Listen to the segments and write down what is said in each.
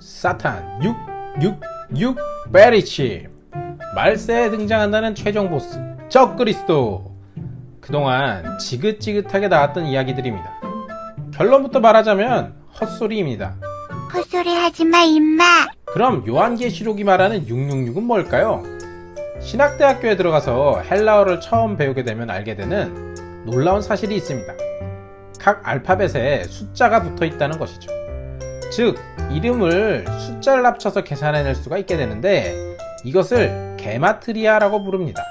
사탄 6 베리치. 말세에 등장한다는 최종 보스 적그리스도. 그동안 지긋지긋하게 나왔던 이야기들입니다. 결론부터 말하자면 헛소리입니다. 헛소리 하지마 임마. 그럼 요한계시록이 말하는 666은 뭘까요? 신학대학교에 들어가서 헬라어를 처음 배우게 되면 알게 되는 놀라운 사실이 있습니다. 각 알파벳에 숫자가 붙어 있다는 것이죠. 즉, 이름을 숫자를 합쳐서 계산해낼 수가 있게 되는데 이것을 게마트리아라고 부릅니다.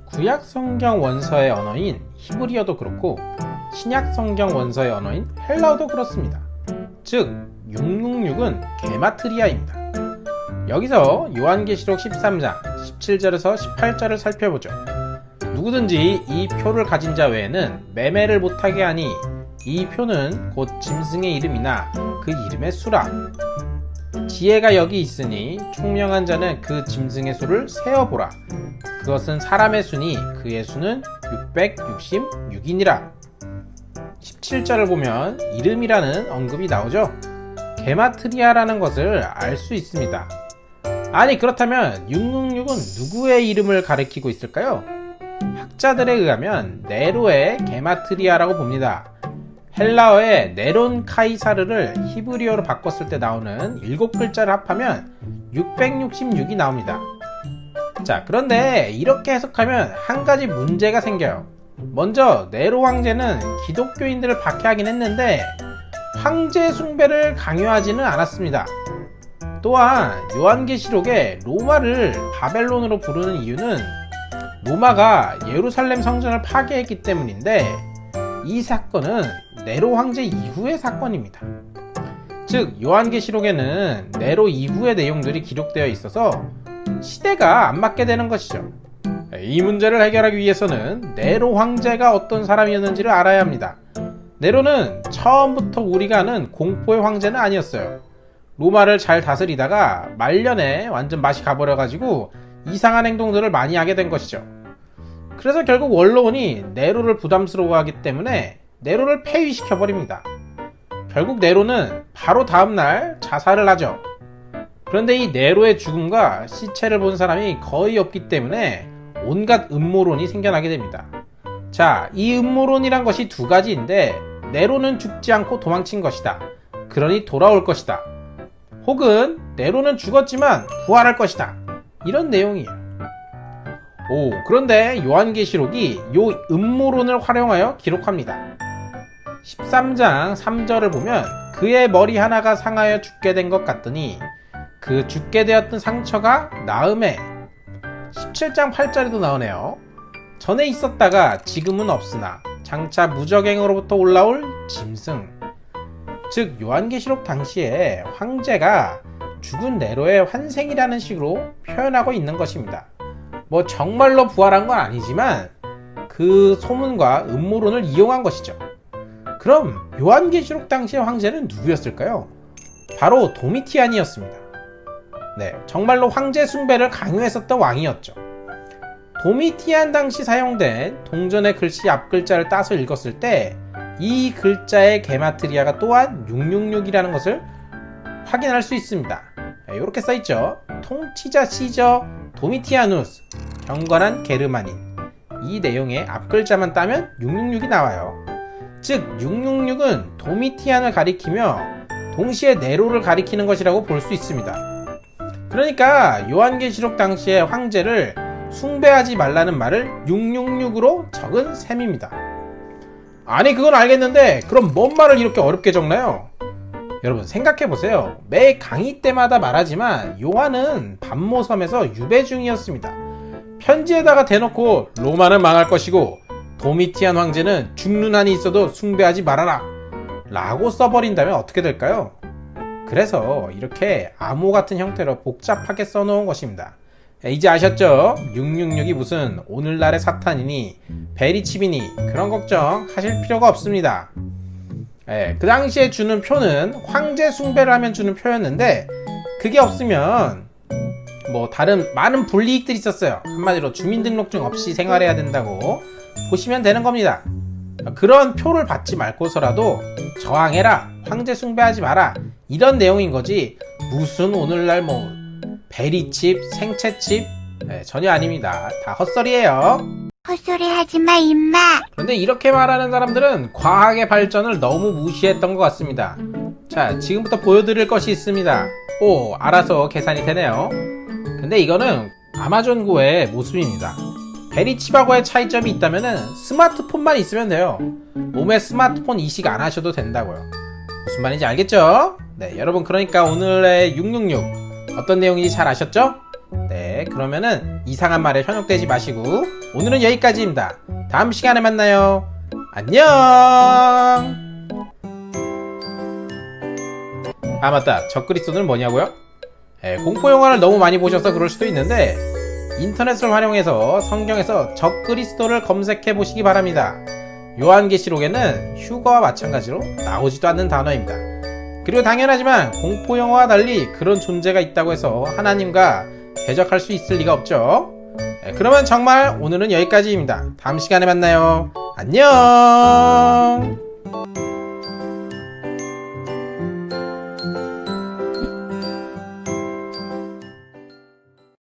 구약 성경 원서의 언어인 히브리어도 그렇고 신약 성경 원서의 언어인 헬라어도 그렇습니다. 즉, 666은 게마트리아입니다. 여기서 요한계시록 13장 17절에서 18절을 살펴보죠. 누구든지 이 표를 가진 자 외에는 매매를 못하게 하니 이 표는 곧 짐승의 이름이나 그 이름의 수라. 지혜가 여기 있으니 총명한 자는 그 짐승의 수를 세어보라. 그것은 사람의 수니 그의 수는 666이니라. 17절을 보면 이름이라는 언급이 나오죠. 게마트리아라는 것을 알 수 있습니다. 아니, 그렇다면 666은 누구의 이름을 가리키고 있을까요? 학자들에 의하면 네로의 게마트리아라고 봅니다. 헬라어의 네론 카이사르를 히브리어로 바꿨을 때 나오는 7글자를 합하면 666이 나옵니다. 자, 그런데 이렇게 해석하면 한 가지 문제가 생겨요. 먼저 네로 황제는 기독교인들을 박해하긴 했는데 황제 숭배를 강요하지는 않았습니다. 또한 요한계시록에 로마를 바벨론으로 부르는 이유는 로마가 예루살렘 성전을 파괴했기 때문인데 이 사건은 네로 황제 이후의 사건입니다. 즉, 요한계시록에는 네로 이후의 내용들이 기록되어 있어서 시대가 안 맞게 되는 것이죠. 이 문제를 해결하기 위해서는 네로 황제가 어떤 사람이었는지를 알아야 합니다. 네로는 처음부터 우리가 아는 공포의 황제는 아니었어요. 로마를 잘 다스리다가 말년에 완전 맛이 가버려가지고 이상한 행동들을 많이 하게 된 것이죠. 그래서 결국 원로원이 네로를 부담스러워하기 때문에 네로를 폐위시켜버립니다. 결국 네로는 바로 다음날 자살을 하죠. 그런데 이 네로의 죽음과 시체를 본 사람이 거의 없기 때문에 온갖 음모론이 생겨나게 됩니다. 자, 이 음모론이란 것이 두 가지인데 네로는 죽지 않고 도망친 것이다. 그러니 돌아올 것이다. 혹은 네로는 죽었지만 부활할 것이다. 이런 내용이에요. 그런데 요한계시록이 요 음모론을 활용하여 기록합니다. 13장 3절을 보면 그의 머리 하나가 상하여 죽게 된 것 같더니 그 죽게 되었던 상처가 나음에. 17장 8절에도 나오네요. 전에 있었다가 지금은 없으나 장차 무적행으로부터 올라올 짐승. 즉, 요한계시록 당시에 황제가 죽은 네로의 환생이라는 식으로 표현하고 있는 것입니다. 뭐 정말로 부활한 건 아니지만 그 소문과 음모론을 이용한 것이죠. 그럼 요한계시록 당시의 황제는 누구였을까요? 바로 도미티안이었습니다. 네, 정말로 황제 숭배를 강요했었던 왕이었죠. 도미티안 당시 사용된 동전의 글씨 앞글자를 따서 읽었을 때 이 글자의 게마트리아가 또한 666이라는 것을 확인할 수 있습니다. 이렇게 써있죠. 통치자 시저 도미티아누스, 경건한 게르만인. 이 내용의 앞글자만 따면 666이 나와요. 즉, 666은 도미티안을 가리키며 동시에 네로를 가리키는 것이라고 볼 수 있습니다. 그러니까 요한계시록 당시의 황제를 숭배하지 말라는 말을 666으로 적은 셈입니다. 아니, 그건 알겠는데 그럼 뭔 말을 이렇게 어렵게 적나요? 여러분 생각해보세요. 매 강의 때마다 말하지만 요한은 반모섬에서 유배 중이었습니다. 편지에다가 대놓고 로마는 망할 것이고 도미티안 황제는 죽는 한이 있어도 숭배하지 말아라 라고 써버린다면 어떻게 될까요? 그래서 이렇게 암호 같은 형태로 복잡하게 써놓은 것입니다. 이제 아셨죠? 666이 무슨 오늘날의 사탄이니 베리칩이니 그런 걱정 하실 필요가 없습니다. 그 당시에 주는 표는 황제 숭배를 하면 주는 표였는데 그게 없으면 뭐 다른 많은 불이익들이 있었어요. 한마디로 주민등록증 없이 생활해야 된다고 보시면 되는 겁니다. 그런 표를 받지 말고서라도 저항해라, 황제 숭배하지 마라, 이런 내용인 거지 무슨 오늘날 뭐 베리칩, 생채칩 전혀 아닙니다. 다 헛소리예요. 헛소리 하지마 임마. 그런데 이렇게 말하는 사람들은 과학의 발전을 너무 무시했던 것 같습니다. 자, 지금부터 보여드릴 것이 있습니다. 오, 알아서 계산이 되네요. 근데 이거는 아마존고의 모습입니다. 베리칩하고의 차이점이 있다면 스마트폰만 있으면 돼요. 몸에 스마트폰 이식 안 하셔도 된다고요. 무슨 말인지 알겠죠? 네, 여러분 그러니까 오늘의 666 어떤 내용인지 잘 아셨죠? 네, 그러면은 이상한 말에 현혹되지 마시고 오늘은 여기까지입니다. 다음 시간에 만나요. 안녕. 아 맞다, 적그리스도는 뭐냐고요? 공포영화를 너무 많이 보셔서 그럴 수도 있는데 인터넷을 활용해서 성경에서 적그리스도를 검색해 보시기 바랍니다. 요한계시록에는 휴거와 마찬가지로 나오지도 않는 단어입니다. 그리고 당연하지만 공포영화와 달리 그런 존재가 있다고 해서 하나님과 대적할 수 있을 리가 없죠. 그러면 정말 오늘은 여기까지입니다. 다음 시간에 만나요. 안녕.